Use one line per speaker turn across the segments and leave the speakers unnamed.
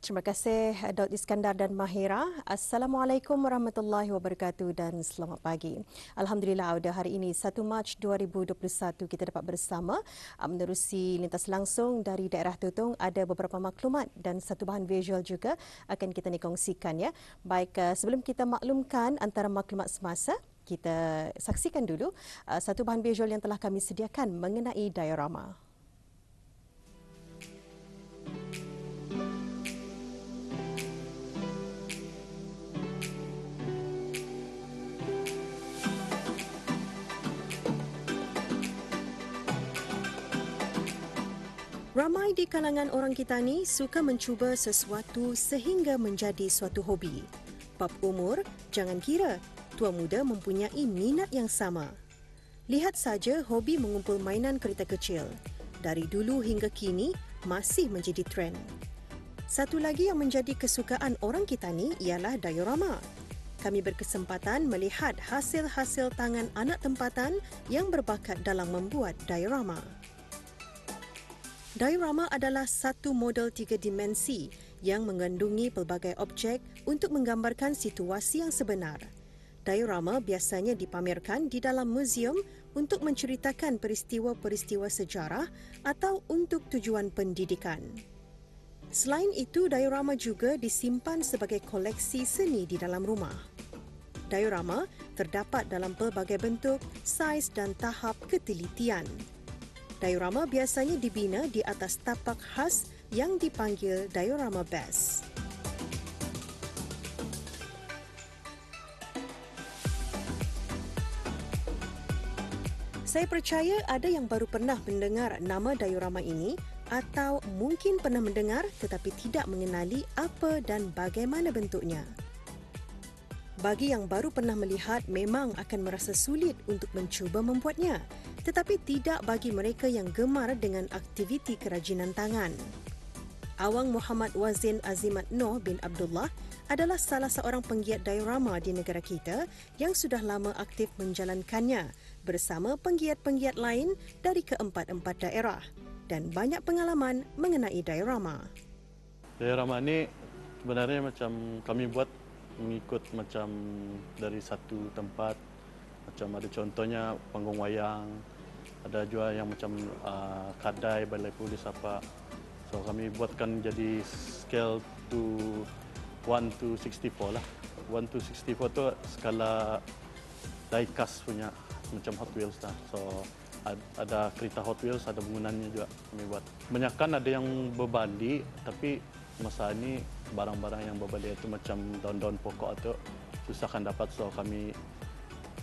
Terima kasih Daud Iskandar dan Mahira. Assalamualaikum warahmatullahi wabarakatuh dan selamat pagi. Alhamdulillah hari ini 1 Mac 2021 kita dapat bersama menerusi lintas langsung dari daerah Tutong. Ada beberapa maklumat dan satu bahan visual juga akan kita kongsikan ya. Baik, sebelum kita maklumkan antara maklumat semasa, kita saksikan dulu satu bahan visual yang telah kami sediakan mengenai diorama. Ramai di kalangan orang kita ni suka mencuba sesuatu sehingga menjadi suatu hobi. Bab umur, jangan kira, tua muda mempunyai minat yang sama. Lihat saja hobi mengumpul mainan kereta kecil. Dari dulu hingga kini masih menjadi trend. Satu lagi yang menjadi kesukaan orang kita ni ialah diorama. Kami berkesempatan melihat hasil-hasil tangan anak tempatan yang berbakat dalam membuat diorama. Diorama adalah satu model 3 dimensi yang mengandungi pelbagai objek untuk menggambarkan situasi yang sebenar. Diorama biasanya dipamerkan di dalam muzium untuk menceritakan peristiwa-peristiwa sejarah atau untuk tujuan pendidikan. Selain itu, diorama juga disimpan sebagai koleksi seni di dalam rumah. Diorama terdapat dalam pelbagai bentuk, saiz dan tahap ketelitian. Diorama biasanya dibina di atas tapak khas yang dipanggil diorama base. Saya percaya ada yang baru pernah mendengar nama diorama ini atau mungkin pernah mendengar tetapi tidak mengenali apa dan bagaimana bentuknya. Bagi yang baru pernah melihat memang akan merasa sulit untuk mencuba membuatnya, tetapi tidak bagi mereka yang gemar dengan aktiviti kerajinan tangan. Awang Muhammad Wazin Azimat Noh bin Abdullah adalah salah seorang penggiat diorama di negara kita yang sudah lama aktif menjalankannya bersama penggiat-penggiat lain dari keempat-empat daerah dan banyak pengalaman mengenai diorama.
Diorama ini sebenarnya macam kami buat mengikut macam dari satu tempat, macam ada contohnya panggung wayang, ada juga yang macam kadai, balai polis apa. So kami buatkan jadi scale to 1:64 lah. 1:64 tu skala diecast punya macam Hot Wheels lah. So ada kereta Hot Wheels, ada bangunannya juga kami buat. Kebanyakan ada yang berbalik, tapi masa ini barang-barang yang berbalik itu macam daun-daun pokok itu susahkan dapat, so kami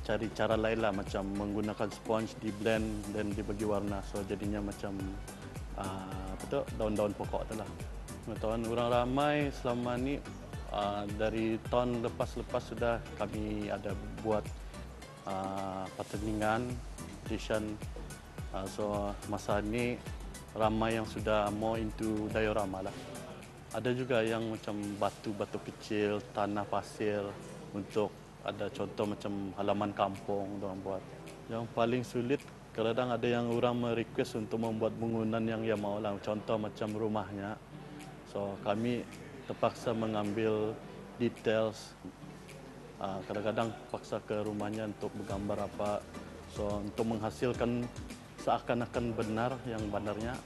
cari cara lain lah, macam menggunakan sponge di blend dan dibagi warna, so jadinya macam daun-daun pokok itu lah. Pengetahuan orang ramai selama ni dari tahun lepas-lepas sudah kami ada buat pertandingan edition, so masa ini ramai yang sudah mau into diorama lah. Ada juga yang macam batu-batu kecil, tanah pasir untuk ada contoh macam halaman kampung orang buat. Yang paling sulit kadang ada yang orang merequest untuk membuat bangunan yang ia mahu lah. Contoh macam rumahnya. So kami terpaksa mengambil details. Kadang-kadang paksa ke rumahnya untuk bergambar apa. So untuk menghasilkan seakan-akan benar yang benarnya.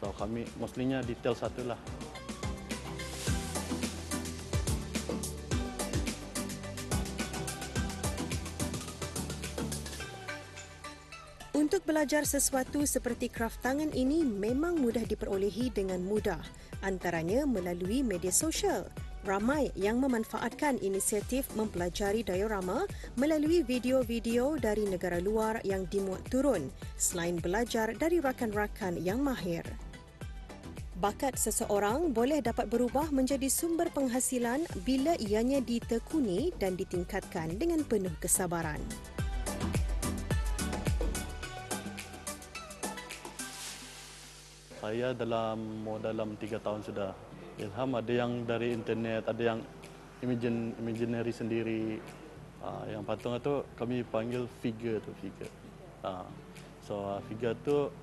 So kami mestinya detail satu lah.
Untuk belajar sesuatu seperti kraft tangan ini memang mudah diperolehi dengan mudah, antaranya melalui media sosial. Ramai yang memanfaatkan inisiatif mempelajari diorama melalui video-video dari negara luar yang dimuat turun, selain belajar dari rakan-rakan yang mahir. Bakat seseorang boleh dapat berubah menjadi sumber penghasilan bila ianya ditekuni dan ditingkatkan dengan penuh kesabaran.
Saya dalam 3 tahun sudah ilham, ada yang dari internet, ada yang imaginary sendiri. Yang patung itu kami panggil figure tu figure. So figure tu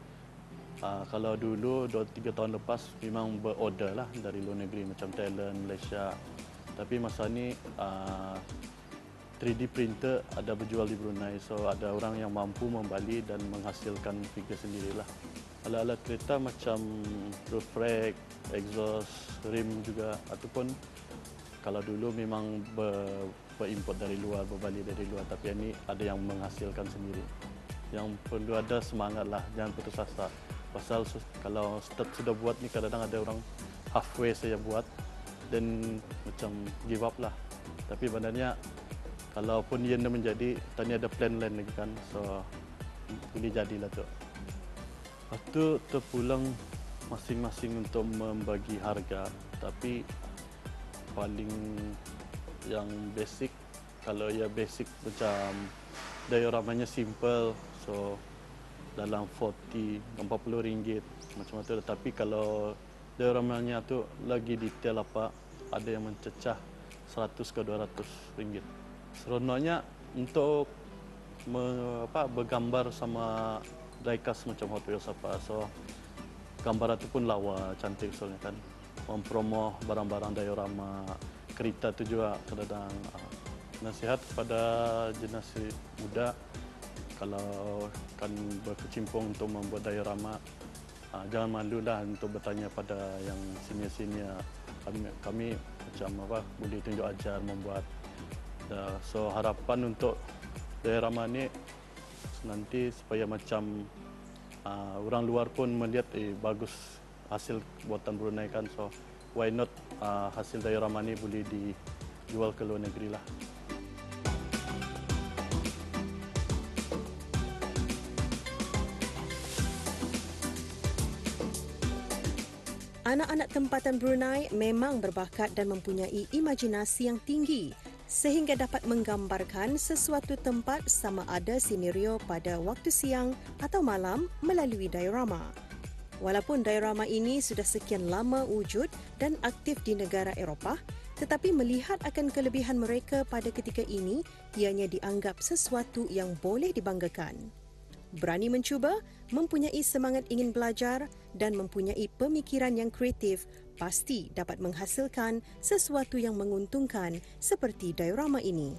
Kalau dulu 2-3 tahun lepas memang berorder lah dari luar negeri macam Thailand, Malaysia. Tapi masa ni 3D printer ada berjual di Brunei, so ada orang yang mampu membali dan menghasilkan figure sendirilah. Alat-alat kereta macam roof rack, exhaust, rim juga, ataupun kalau dulu memang berimport dari luar, berbali dari luar, tapi ini ada yang menghasilkan sendiri. Yang perlu ada semangat lah, jangan putus asa. Pasal kalau start sudah buat ni kadang-kadang ada orang halfway saya buat dan macam give up lah. Tapi sebenarnya kalaupun ia menjadi, tadi ada plan lain lagi kan, so boleh jadilah tu. Lepas tu terpulang masing-masing untuk membagi harga, tapi paling yang basic, kalau ya basic macam dioramanya simple, so dalam 40 ringgit macam tu. Tapi kalau dioramanya tu lagi detail apa, ada yang mencecah 100 ke 200 ringgit. Seronoknya untuk bergambar sama diecast macam Hot Wheels apa, so gambar itu pun lawa cantik soalnya kan, mempromo barang-barang diorama kereta tu juga. Kadang-kadang nasihat kepada generasi muda, kalau kan berkecimpung untuk membuat diorama, jangan malulah untuk bertanya pada yang senior-senior. Kami macam boleh tunjuk ajar membuat. So harapan untuk diorama ni nanti supaya macam orang luar pun melihat bagus hasil buatan Brunei kan, so why not hasil diorama ni boleh dijual ke luar negeri lah.
Anak-anak tempatan Brunei memang berbakat dan mempunyai imajinasi yang tinggi sehingga dapat menggambarkan sesuatu tempat sama ada senario pada waktu siang atau malam melalui diorama. Walaupun diorama ini sudah sekian lama wujud dan aktif di negara Eropah, tetapi melihat akan kelebihan mereka pada ketika ini ianya dianggap sesuatu yang boleh dibanggakan. Berani mencuba, mempunyai semangat ingin belajar dan mempunyai pemikiran yang kreatif pasti dapat menghasilkan sesuatu yang menguntungkan seperti diorama ini.